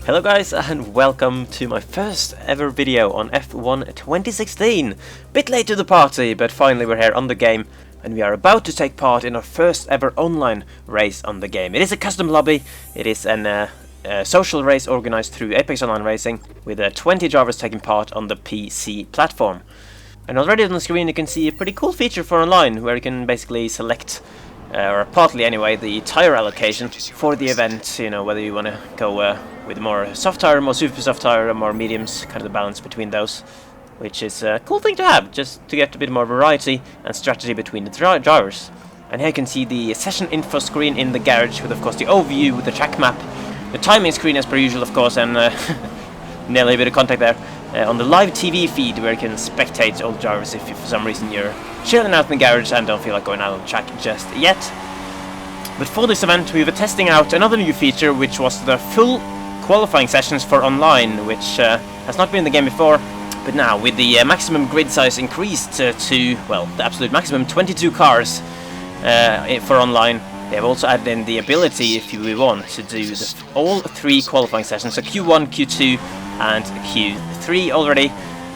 Hello guys, and welcome to my first ever video on F1 2016. Bit late to the party, but finally we're here on the game and we are about to take part in our first ever online race on the game. It is a custom lobby, it is a social race organized through Apex Online Racing with 20 drivers taking part on the PC platform. And already on the screen you can see a pretty cool feature for online where you can basically select or partly anyway, the tire allocation for the event, you know, whether you want to go with more soft tire, more super soft tire, or more mediums, kind of the balance between those, which is a cool thing to have, just to get a bit more variety and strategy between the drivers. And here you can see the session info screen in the garage with, of course, the overview with the track map, the timing screen as per usual, of course, and nearly a bit of contact there. On the live TV feed where you can spectate all the drivers if for some reason you're chilling out in the garage and don't feel like going out on the track just yet. But for this event we were testing out another new feature, which was the full qualifying sessions for online, which has not been in the game before, but now with the maximum grid size increased to, well, the absolute maximum 22 cars for online. They have also added in the ability, if you want, to do all three qualifying sessions, so Q1, Q2 and Q3 already.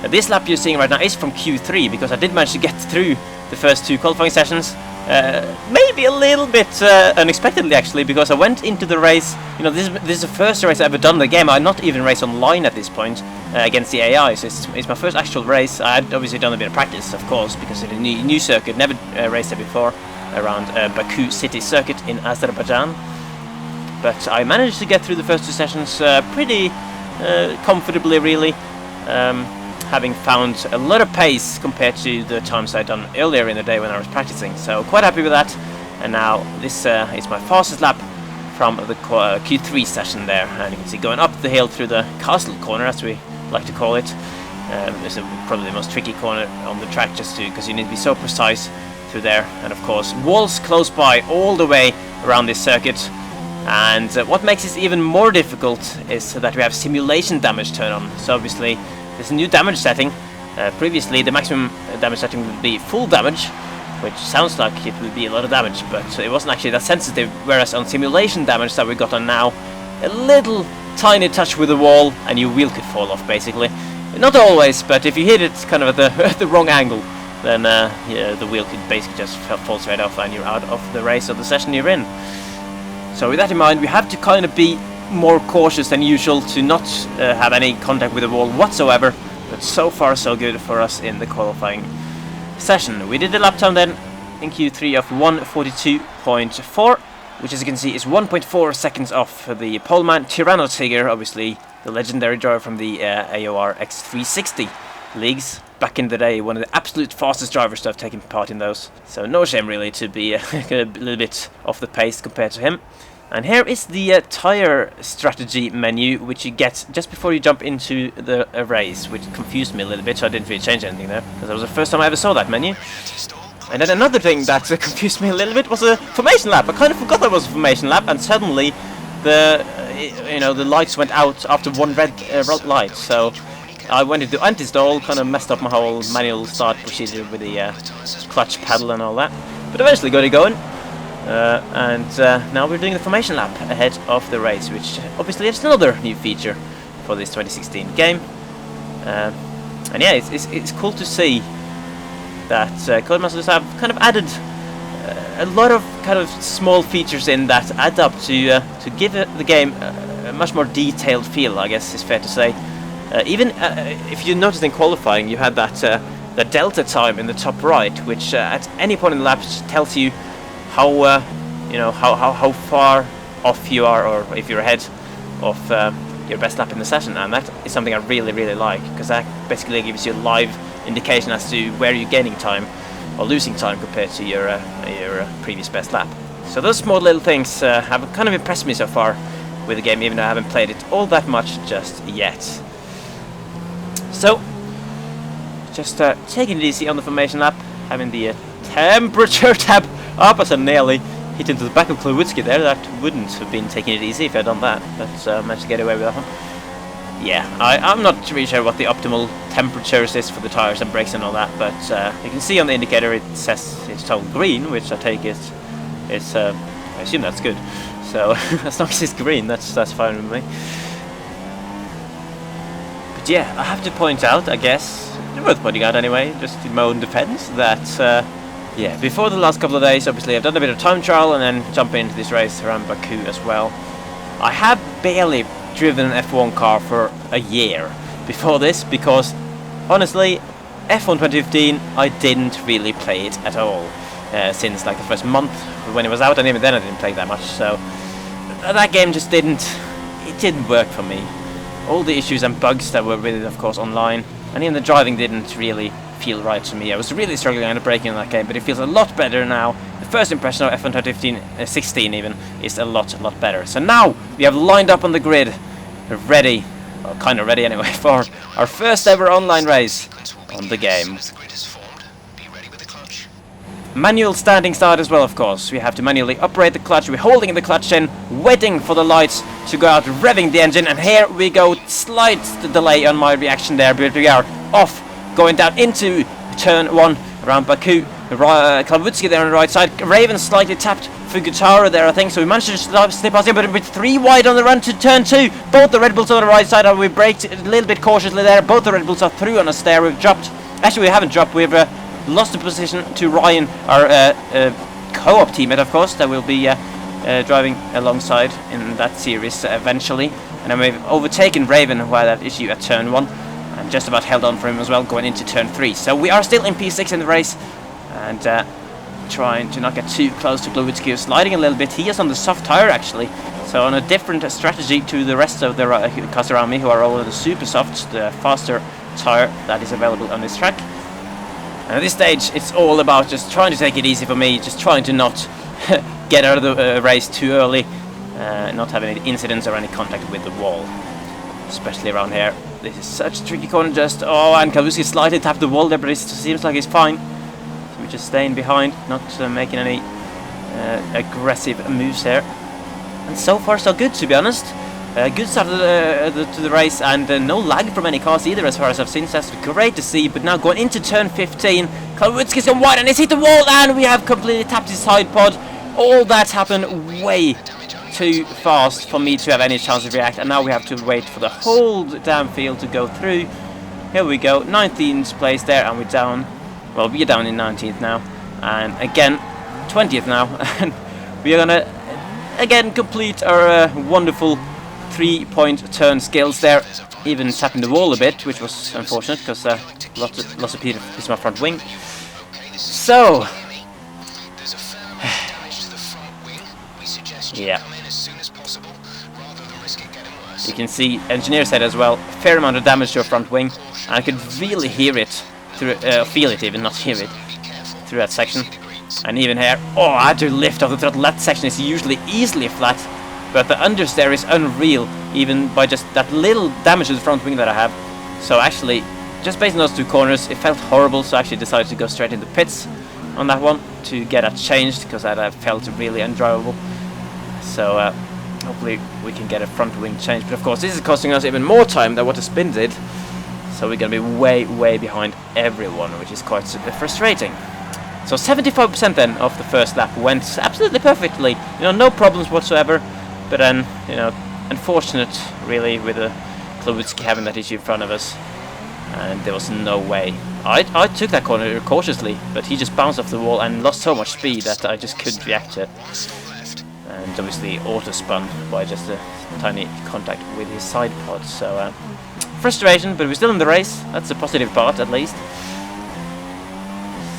This lap you're seeing right now is from Q3, because I did manage to get through the first two qualifying sessions, maybe a little bit unexpectedly actually, because I went into the race, you know, this is the first race I've ever done in the game. I'd not even raced online at this point against the AI, so it's my first actual race. I had obviously done a bit of practice, of course, because it's a new circuit, never raced it before, around Baku City Circuit in Azerbaijan. But I managed to get through the first two sessions pretty comfortably, really, having found a lot of pace compared to the times I'd done earlier in the day when I was practicing, so quite happy with that. And now this is my fastest lap from the Q3 session there, and you can see going up the hill through the castle corner, as we like to call it. It's probably the most tricky corner on the track, just because you need to be so precise through there, and of course walls close by all the way around this circuit. And what makes this even more difficult is that we have simulation damage turned on. So obviously there's a new damage setting. Previously the maximum damage setting would be full damage, which sounds like it would be a lot of damage, but it wasn't actually that sensitive, whereas on simulation damage that we got on now, a little tiny touch with the wall and your wheel could fall off basically. Not always, but if you hit it kind of at the wrong angle, then yeah, the wheel could basically just fall straight off and you're out of the race or the session you're in. So with that in mind, we have to kind of be more cautious than usual to not have any contact with the wall whatsoever, but so far so good for us in the qualifying session. We did a lap time then in Q3 of 1:42.4, which as you can see is 1.4 seconds off the poleman Tyranno Tiger, obviously the legendary driver from the AOR X360 leagues. Back in the day, one of the absolute fastest drivers to have taken part in those. So no shame really to be a little bit off the pace compared to him. And here is the tire strategy menu, which you get just before you jump into the race, which confused me a little bit, so I didn't really change anything there, because that was the first time I ever saw that menu. And then another thing that confused me a little bit was a formation lap. I kind of forgot that was a formation lap, and suddenly the the lights went out after one red light. So I went into anti-stall, kind of messed up my whole manual start procedure with the clutch pedal and all that, but eventually got it going. And now we're doing the formation lap ahead of the race, which obviously is another new feature for this 2016 game. And yeah, it's cool to see that Codemasters have kind of added a lot of kind of small features in that add up to give the game a much more detailed feel, I guess is fair to say. Even if you noticed in qualifying, you had that the delta time in the top right, which at any point in the lap tells you how how far off you are, or if you're ahead of your best lap in the session. And that is something I really like, because that basically gives you a live indication as to where you're gaining time or losing time compared to your previous best lap. So those small little things have kind of impressed me so far with the game, even though I haven't played it all that much just yet. So, just taking it easy on the formation lap, having the temperature tab up, as I nearly hit into the back of Klawutski there. That wouldn't have been taking it easy if I'd done that, but managed to get away with that one. Yeah, I'm not really sure what the optimal temperatures is for the tires and brakes and all that, but you can see on the indicator it says it's total green, which I take it is, I assume that's good. So as long as it's green, that's fine with me. Yeah, I have to point out, I guess, worth pointing out anyway, just in my own defense, that, yeah, before the last couple of days, obviously, I've done a bit of time trial and then jumping into this race around Baku as well. I have barely driven an F1 car for a year before this, because, honestly, F1 2015, I didn't really play it at all, since, like, the first month when it was out, and even then I didn't play that much, so that game just didn't work for me. All the issues and bugs that were with it, of course, online, and even the driving didn't really feel right to me. I was really struggling under braking in that game, but it feels a lot better now. The first impression of F1 2015, 16 even, is a lot better. So now we have lined up on the grid, ready, well, kind of ready anyway, for our first ever online race on the game. Manual standing start as well, of course. We have to manually operate the clutch. We're holding in the clutch in, waiting for the lights to go out, revving the engine, and here we go. Slight delay on my reaction there, but we are off, going down into turn 1 around Baku. Kalwutski there on the right side. Raven slightly tapped Fugutara there, I think, so we managed to slip past him, but with 3 wide on the run to turn 2. Both the Red Bulls on the right side, and we braked a little bit cautiously there. Both the Red Bulls are through on us there. We've dropped, actually we haven't dropped, we've lost the position to Ryan, our co-op teammate, of course, that will be driving alongside in that series eventually. And then we've overtaken Raven who had that issue at turn 1, and just about held on for him as well going into turn 3. So we are still in P6 in the race, and trying to not get too close to Glowicki, sliding a little bit. He is on the soft tyre actually, so on a different strategy to the rest of the cars around me, who are all on the super soft, the faster tyre that is available on this track. And at this stage, it's all about just trying to take it easy for me, just trying to not get out of the race too early, not have any incidents or any contact with the wall, especially around here. This is such a tricky corner, just, oh, and Kalwutski slightly tapped the wall there, but it seems like he's fine. So we're just staying behind, not making any aggressive moves here. And so far so good, to be honest. Good start to the race, and no lag from any cars either as far as I've seen, so that's great to see. But now going into turn 15, Kalwutski's gone wide and he's hit the wall, and we have completely tapped his side pod. All that happened way too fast for me to have any chance to react, and now we have to wait for the whole damn field to go through. Here we go, 19th place there, and we're down, well, we're down in 19th now, and again 20th now, and we're gonna again complete our wonderful 3-point turn skills there, even tapping the wall a bit, which was unfortunate because lots of people is my front wing. So yeah, you can see engineer said as well, fair amount of damage to your front wing, and I could really hear it through, feel it even, not hear it, through that section. And even here, oh, I had to lift off the throttle. That section is usually easily flat, but the understeer is unreal, even by just that little damage to the front wing that I have. So actually, just based on those 2 corners, it felt horrible, so I actually decided to go straight into pits on that one to get that changed, because that felt really undrivable. So hopefully we can get a front wing changed, but of course this is costing us even more time than what the spin did, so we're going to be way behind everyone, which is quite frustrating. So 75% then of the first lap went absolutely perfectly, you know, no problems whatsoever. But then, you know, unfortunate really with Klawutski having that issue in front of us, and there was no way. I took that corner cautiously, but he just bounced off the wall and lost so much speed that I just couldn't react to it. And obviously auto spun by just a tiny contact with his side pod. So frustration, but we're still in the race. That's the positive part, at least.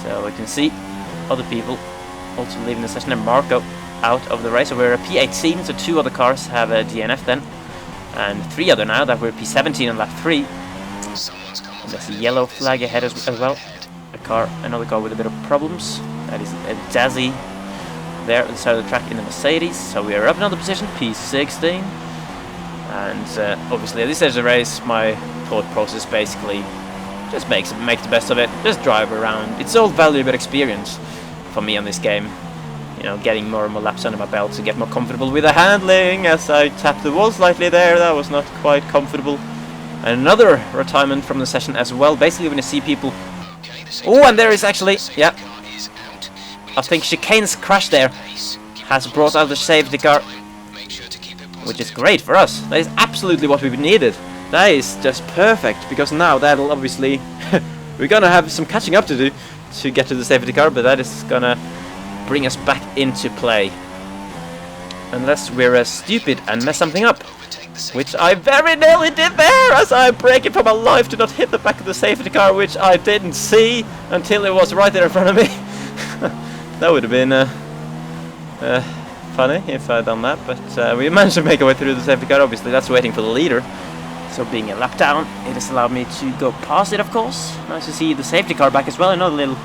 So we can see other people also leaving the session, and Marco out of the race. So we're a P18, so 2 other cars have a DNF then, and 3 other now that we're P17 on lap 3. And there's a yellow flag ahead as well. Another car with a bit of problems. That is a Dazzy there at the side of the track in the Mercedes. So we are up another position, P16. And obviously at this stage of the race, my thought process basically just make the best of it. Just drive around. It's all valuable experience for me on this game. You know, getting more and more laps under my belt to get more comfortable with the handling. As I tapped the wall slightly there, that was not quite comfortable. And another retirement from the session as well. Basically, when you see people. Oh, and there is actually, yeah, I think Chicane's crash there has brought out the safety car, which is great for us. That is absolutely what we needed. That is just perfect, because now that'll obviously... we're gonna have some catching up to do to get to the safety car, but that is gonna bring us back into play. Unless we're stupid and mess something up. Which I very nearly did there, as I break it for my life to not hit the back of the safety car, which I didn't see until it was right there in front of me. That would have been funny if I'd done that, but we managed to make our way through the safety car. Obviously that's waiting for the leader, so being a lap down, it has allowed me to go past it, of course. Nice to see the safety car back as well, another little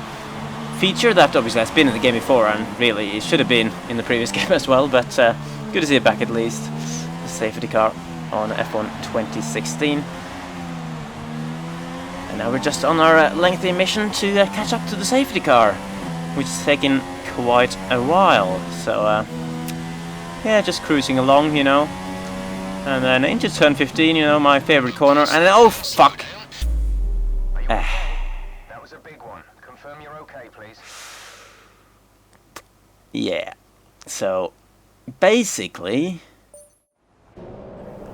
feature that obviously has been in the game before, and really it should have been in the previous game as well, but good to see it back at least. The safety car on F1 2016. And now we're just on our lengthy mission to catch up to the safety car, which is taking quite a while, so yeah, just cruising along, you know. And then into turn 15, you know, my favorite corner, and then, oh fuck! That was a big one. Confirm you're okay, please. Yeah, so basically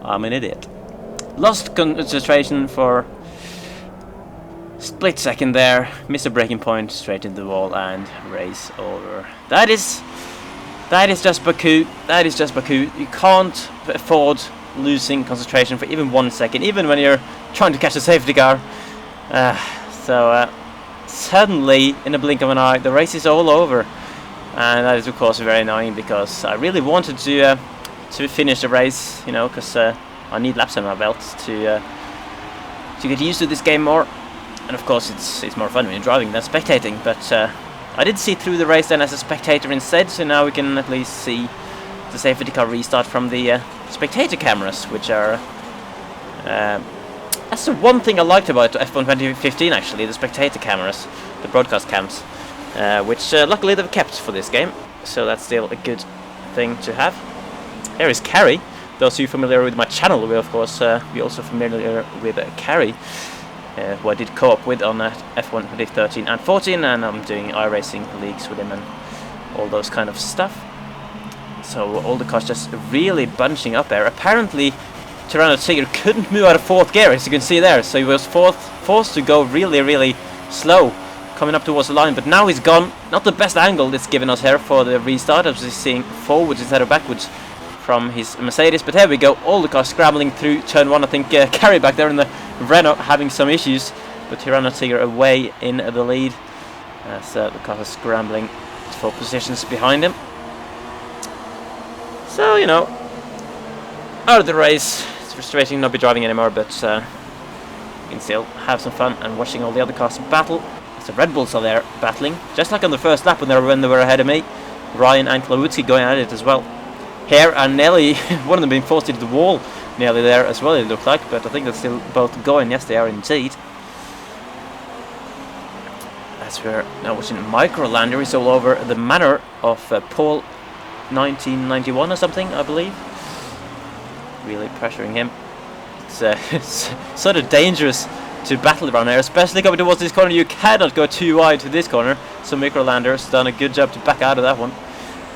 I'm an idiot. Lost concentration for split second there, miss a braking point, straight into the wall, and race over. That is just Baku. That is just Baku. You can't afford losing concentration for even 1 second, even when you're trying to catch a safety car. Suddenly, in a blink of an eye, the race is all over, and that is of course very annoying, because I really wanted to finish the race, you know, because I need laps on my belt to get used to this game more. And of course it's more fun when you're driving than spectating, but I did see through the race then as a spectator instead, so now we can at least see the safety car restart from the spectator cameras, which are that's the one thing I liked about F1 2015 actually, the spectator cameras, the broadcast cams, which luckily they've kept for this game, so that's still a good thing to have. Here is Carrie. Those of you familiar with my channel will of course be also familiar with Carrie, who I did co-op with on F1 2013 and 14, and I'm doing iRacing leagues with him and all those kind of stuff. So all the cars just really bunching up there. Apparently Tirano Tiger couldn't move out of 4th gear, as you can see there, so he was forced to go really slow coming up towards the line, but now he's gone. Not the best angle it's given us here for the restart, as we're seeing forwards instead of backwards from his Mercedes, but here we go, all the cars scrambling through turn 1. I think Carrie back there in the Renault having some issues, but Tirano Tiger away in the lead as the cars are scrambling for positions behind him. So, you know, out of the race. It's frustrating not be driving anymore, but you can still have some fun and watching all the other cars battle. As the Red Bulls are there battling, just like on the first lap when they were ahead of me. Ryan and Klawutsky going at it as well. Here and Nelly, one of them being forced into the wall nearly there as well, it looked like, but I think they're still both going. Yes, they are indeed. As we're now watching Microlander is all over the manor of Paul 1991 or something, I believe. Really pressuring him. It's sort of dangerous to battle around here, especially coming towards this corner. You cannot go too wide to this corner, so Microlander's done a good job to back out of that one.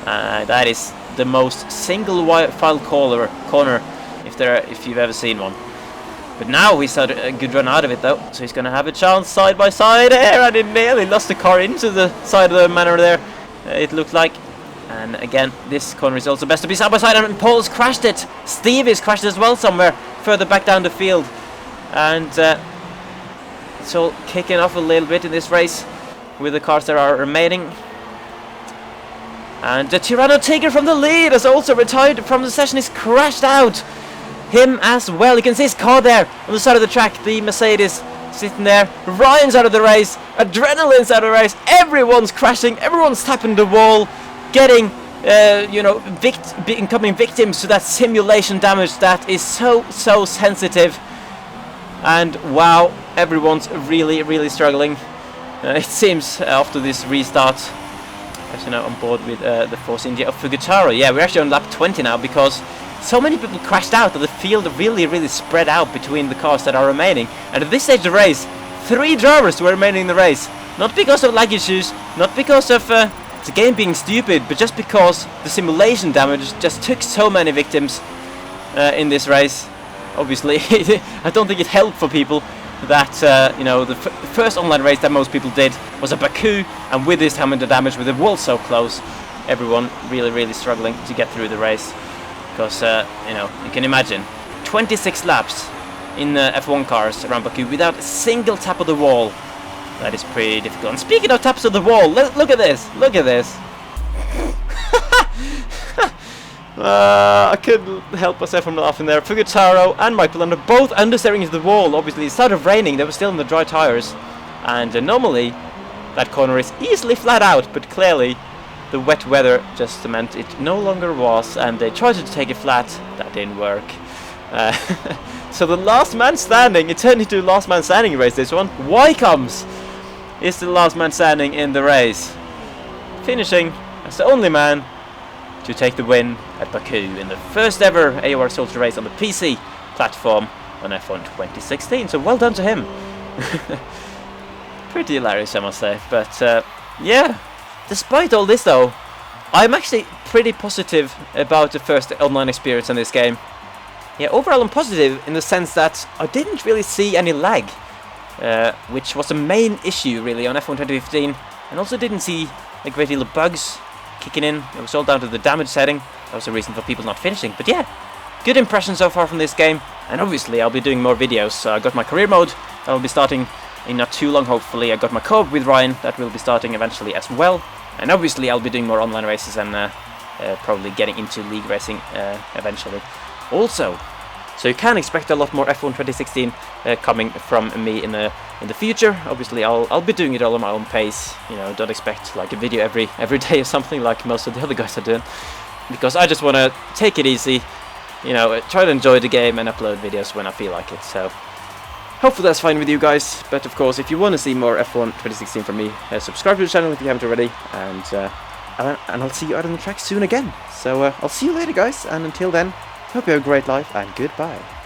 That is the most single file corner if you've ever seen one. But now he's had a good run out of it though, so he's going to have a chance side by side here, and he nearly lost the car into the side of the manor there, it looked like. And again, this corner is also best to be side by side, and Paul's crashed it. Steve is crashed as well somewhere further back down the field, and it's all kicking off a little bit in this race with the cars that are remaining. And the Tirano Tiger from the lead has also retired from the session. He's crashed out. Him as well. You can see his car there on the side of the track. The Mercedes sitting there. Ryan's out of the race. Adrenaline's out of the race. Everyone's crashing. Everyone's tapping the wall. Getting, you know, becoming victims to that simulation damage that is so sensitive. And wow, everyone's really struggling. It seems after this restart. Actually now on board with the Force India of Fugitaro. Yeah, we're actually on lap 20 now, because so many people crashed out that the field really spread out between the cars that are remaining. And at this stage of the race, 3 drivers were remaining in the race. Not because of lag issues, not because of the game being stupid, but just because the simulation damage just took so many victims in this race. obviously, I don't think it helped for people that, you know, the first online race that most people did was a Baku, and with this hammer the damage, with the wall so close, everyone really struggling to get through the race. Because, you know, you can imagine, 26 laps in F1 cars around Baku without a single tap of the wall. That is pretty difficult. And speaking of taps of the wall, look at this, look at this. I couldn't help myself from laughing there. Fugitaro and Michael are both understeering into the wall. Obviously, it started raining, they were still in the dry tyres. And normally, that corner is easily flat out, but clearly, the wet weather just meant it no longer was, and they tried to take it flat. That didn't work. So the last man standing, it turned into a last man standing race, this one. Wycombs is the last man standing in the race, finishing as the only man to take the win at Baku in the first ever AOR Soldier race on the PC platform on F1 2016. So well done to him. Pretty hilarious, I must say. But yeah, despite all this though, I'm actually pretty positive about the first online experience in this game. Yeah, overall I'm positive in the sense that I didn't really see any lag, which was the main issue really on F1 2015, and also didn't see a great deal of bugs kicking in. It was all down to the damage setting. That was the reason for people not finishing. But yeah, good impression so far from this game, and obviously I'll be doing more videos. So I got my career mode that will be starting in not too long, hopefully. I got my co-op with Ryan that will be starting eventually as well, and obviously I'll be doing more online races and probably getting into league racing eventually also. So you can expect a lot more F1 2016 coming from me in the future. Obviously, I'll be doing it all on my own pace. You know, don't expect like a video every day or something like most of the other guys are doing, because I just want to take it easy. You know, try to enjoy the game and upload videos when I feel like it. So hopefully that's fine with you guys. But of course, if you want to see more F1 2016 from me, subscribe to the channel if you haven't already, and I'll see you out on the track soon again. So I'll see you later, guys, and until then, hope you have a great life, and goodbye.